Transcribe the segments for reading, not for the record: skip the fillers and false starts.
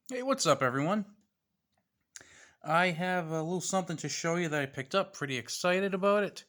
Hey, what's up, everyone? I have a little something to show you that I picked up. Pretty excited about it.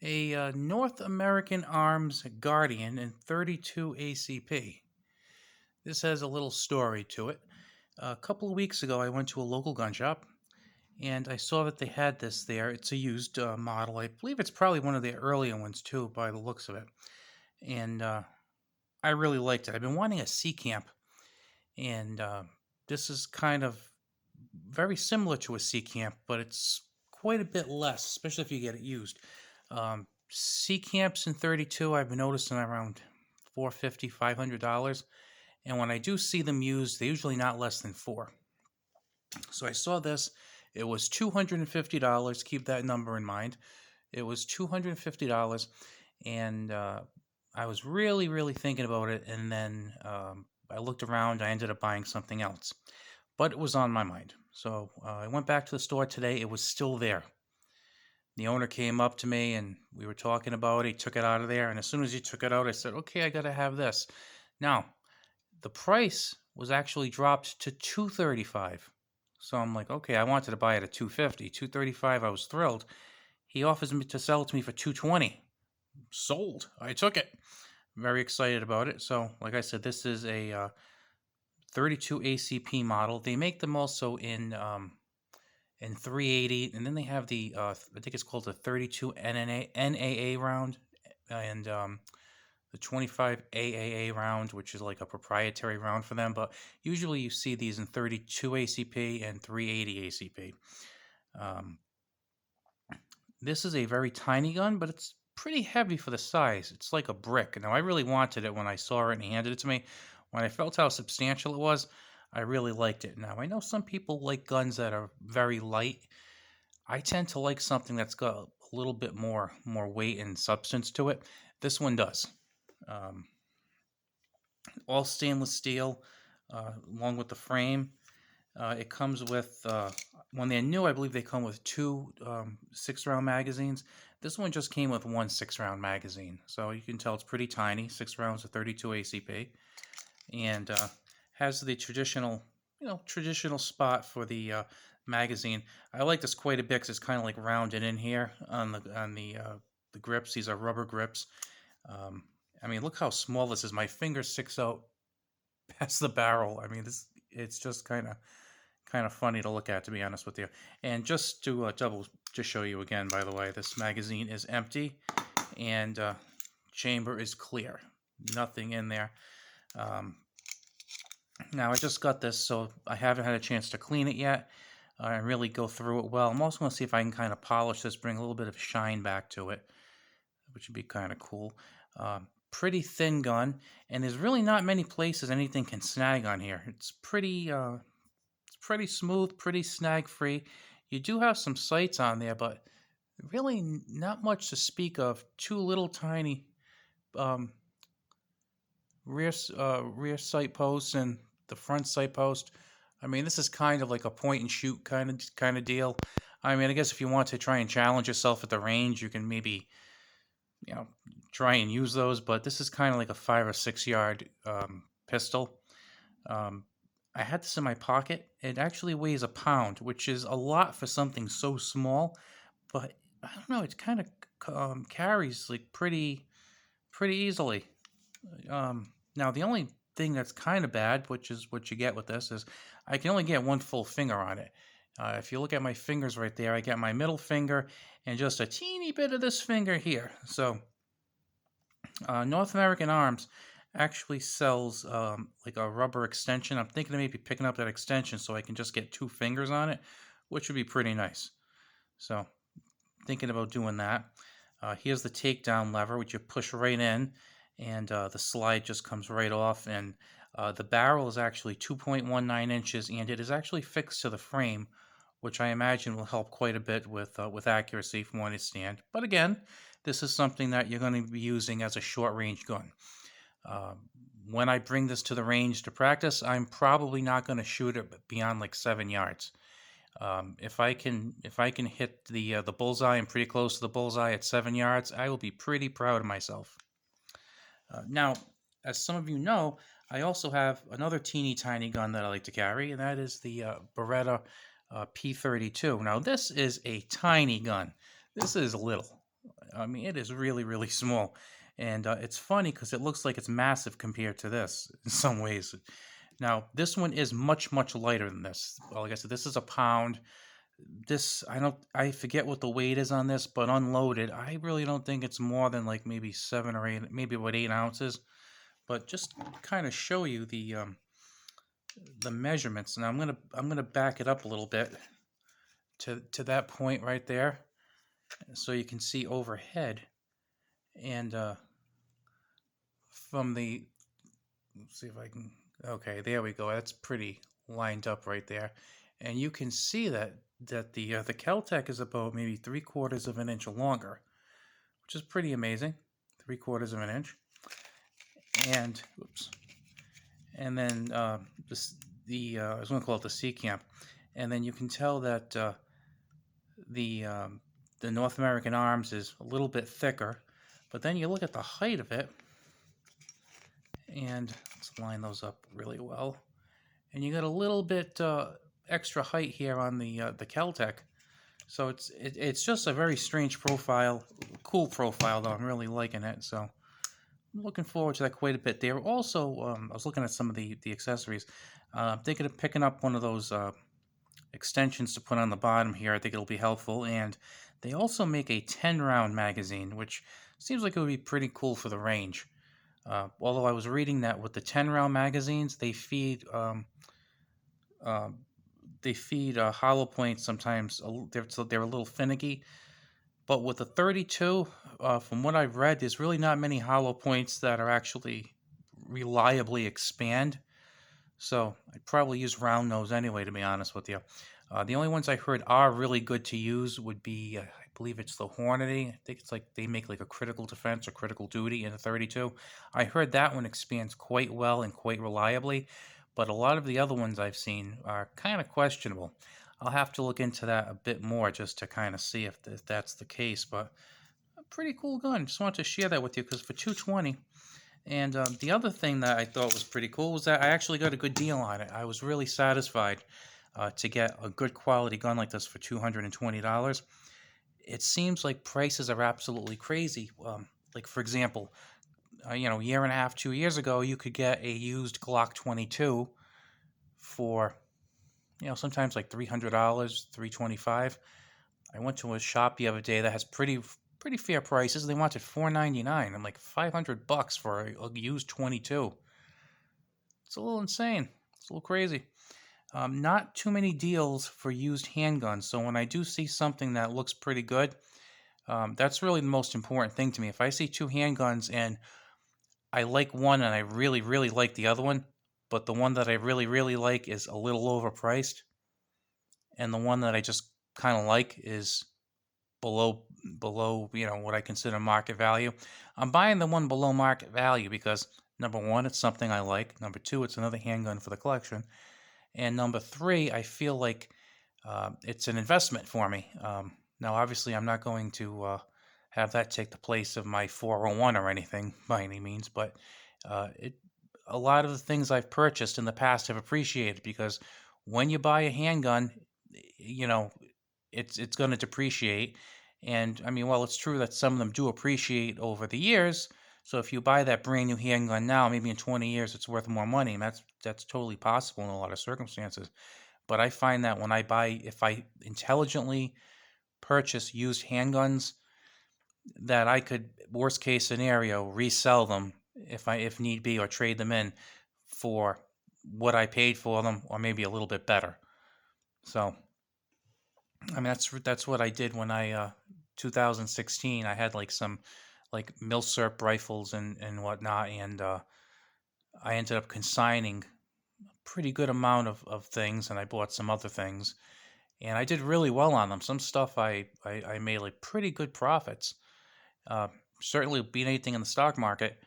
A North American Arms Guardian in 32 ACP. This has a little story to it. A couple of weeks ago, I went to a local gun shop and I saw that they had this there. It's a used model. I believe it's probably one of the earlier ones, too, by the looks of it. And I really liked it. I've been wanting a C camp, and this is kind of very similar to a C camp, but it's quite a bit less, especially if you get it used. C camps in 32, I've been noticing around $450, $500, and when I do see them used, they're usually not less than four. So I saw this. It was $250. Keep that number in mind. It was $250, and I was really, really thinking about it. And then I looked around. I ended up buying something else, but it was on my mind. So I went back to the store today. It was still there. The owner came up to me and we were talking about it. He took it out of there. And as soon as he took it out, I said, okay, I got to have this. Now, the price was actually dropped to $235. So I'm like, okay, I wanted to buy it at $250. $235, I was thrilled. He offers me to sell it to me for $220. Sold. I took it. Very excited about it. So, like I said, this is a 32 ACP model. They make them also in 380, and then they have the I think it's called the 32 NAA round, and the 25 AAA round, which is like a proprietary round for them. But usually you see these in 32 ACP and 380 ACP. Um, this is a very tiny gun, but it's pretty heavy for the size. It's like a brick. Now, I really wanted it when I saw it and he handed it to me. When I felt how substantial it was, I really liked it. Now, I know some people like guns that are very light. I tend to like something that's got a little bit more weight and substance to it. This one does. Um, all stainless steel, along with the frame. It comes with, when they're new, I believe they come with two 6 round magazines. This one just came with one 6 round magazine. So you can tell it's pretty tiny, 6 rounds of 32 ACP. And has the traditional spot for the magazine. I like this quite a bit because it's kind of like rounded in here on the grips. These are rubber grips. Um, I mean, look how small this is. My finger sticks out past the barrel. I mean, this it's just kind of funny to look at, to be honest with you. And just to just show you again, by the way, this magazine is empty and chamber is clear. Nothing in there. Um, Now I just got this, so I haven't had a chance to clean it yet and really go through it well. I'm also going to see if I can kind of polish this, bring a little bit of shine back to it, which would be kind of cool. Pretty thin gun, and there's really not many places anything can snag on here. It's pretty smooth, pretty snag free. You do have some sights on there, but really not much to speak of. Two little tiny um, rear sight posts and the front sight post. I mean, this is kind of like a point and shoot kind of deal. I mean, I guess if you want to try and challenge yourself at the range, you can maybe you know try and use those. But this is kind of like a 5 or 6 yard pistol. Um, I had this in my pocket. It actually weighs a pound, which is a lot for something so small. But I don't know. It kind of carries like pretty easily. Now, the only thing that's kind of bad, which is what you get with this, is I can only get one full finger on it. If you look at my fingers right there, I got my middle finger and just a teeny bit of this finger here. So, North American Arms actually sells like a rubber extension. I'm thinking of maybe picking up that extension so I can just get 2 fingers on it, which would be pretty nice. So, thinking about doing that. Here's the takedown lever, which you push right in, and the slide just comes right off. And the barrel is actually 2.19 inches, and it is actually fixed to the frame, which I imagine will help quite a bit with accuracy from one stand. But again, this is something that you're going to be using as a short range gun. Uh, when I bring this to the range to practice, I'm probably not going to shoot it beyond like 7 yards. If I can hit the bullseye and pretty close to the bullseye at 7 yards, I will be pretty proud of myself. Now, as some of you know, I also have another teeny tiny gun that I like to carry, and that is the Beretta P32. Now, this is a tiny gun. This is little. I mean, it is really, really small. And it's funny because it looks like it's massive compared to this in some ways. Now, this one is much, much lighter than this. Well, like I said, this is a pound. This, I forget what the weight is on this, but unloaded, I really don't think it's more than like maybe 7 or 8, maybe about 8 ounces. But just kind of show you the measurements, and I'm gonna back it up a little bit to that point right there, so you can see overhead. And from the, let's see if I can. Okay, there we go. That's pretty lined up right there, and you can see that the Kel-Tec is about maybe 3/4 of an inch longer, which is pretty amazing. 3/4 of an inch, and oops, and then I was going to call it the C camp, and then you can tell that the um, the North American arms is a little bit thicker, but then you look at the height of it, and let's line those up really well, and you got a little bit extra height here on the Kel-Tec. So it's just a very strange profile, cool profile though. I'm really liking it. So I'm looking forward to that quite a bit. There also, I was looking at some of the accessories. I'm thinking of picking up one of those extensions to put on the bottom here. I think it'll be helpful. And they also make a 10-round magazine, which seems like it would be pretty cool for the range. Although I was reading that with the 10-round magazines, uh, they feed hollow points sometimes. They're a little finicky. But with the 32, from what I've read, there's really not many hollow points that are actually reliably expand. So I'd probably use round nose anyway, to be honest with you. The only ones I heard are really good to use would be, I believe it's the Hornady. I think it's like they make like a critical defense or critical duty in the 32. I heard that one expands quite well and quite reliably, but a lot of the other ones I've seen are kind of questionable. I'll have to look into that a bit more just to kind of see if that's the case. But a pretty cool gun. Just wanted to share that with you because for 220. And the other thing that I thought was pretty cool was that I actually got a good deal on it. I was really satisfied to get a good quality gun like this for $220. It seems like prices are absolutely crazy. Like for example, a year and a half, 2 years ago, you could get a used Glock 22 for sometimes like $300, $325. I went to a shop the other day that has pretty fair prices. They wanted $499. I'm like $500 for a used 22. It's a little insane. It's a little crazy. Not too many deals for used handguns. So when I do see something that looks pretty good, that's really the most important thing to me. If I see two handguns and I like one and I really, really like the other one, but the one that I really, really like is a little overpriced, and the one that I just kind of like is below what I consider market value. I'm buying the one below market value because number one, it's something I like. Number two, it's another handgun for the collection. And number three, I feel like it's an investment for me. Now, obviously, I'm not going to have that take the place of my 401 or anything by any means, but it a lot of the things I've purchased in the past have appreciated because when you buy a handgun, you know, it's going to depreciate. And I mean, well, it's true that some of them do appreciate over the years. So if you buy that brand new handgun now, maybe in 20 years it's worth more money, and that's totally possible in a lot of circumstances. But I find that if I intelligently purchase used handguns, that I could, worst case scenario, resell them if need be, or trade them in for what I paid for them, or maybe a little bit better. So I mean, that's what I did when 2016. I had like some like milsurp rifles and whatnot, and I ended up consigning a pretty good amount of things, and I bought some other things, and I did really well on them. Some stuff I made like pretty good profits. Uh, Certainly beat anything in the stock market.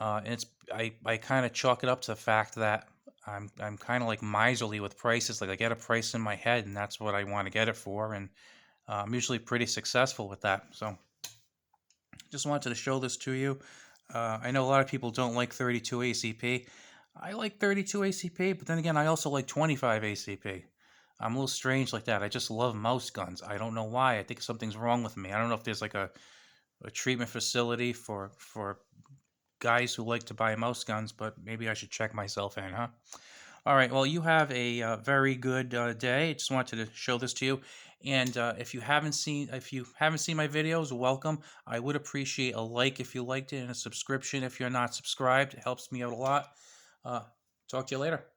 And I kind of chalk it up to the fact that I'm kind of like miserly with prices. Like I get a price in my head, and that's what I want to get it for, and I'm usually pretty successful with that. So just wanted to show this to you. I know a lot of people don't like 32 ACP. I like 32 ACP, but then again, I also like 25 ACP. I'm a little strange like that. I just love mouse guns. I don't know why. I think something's wrong with me. I don't know if there's like a treatment facility for guys who like to buy mouse guns, but maybe I should check myself in, huh? All right. Well, you have a very good day. I just wanted to show this to you. And if you haven't seen my videos, welcome. I would appreciate a like if you liked it and a subscription if you're not subscribed. It helps me out a lot. Uh, Talk to you later.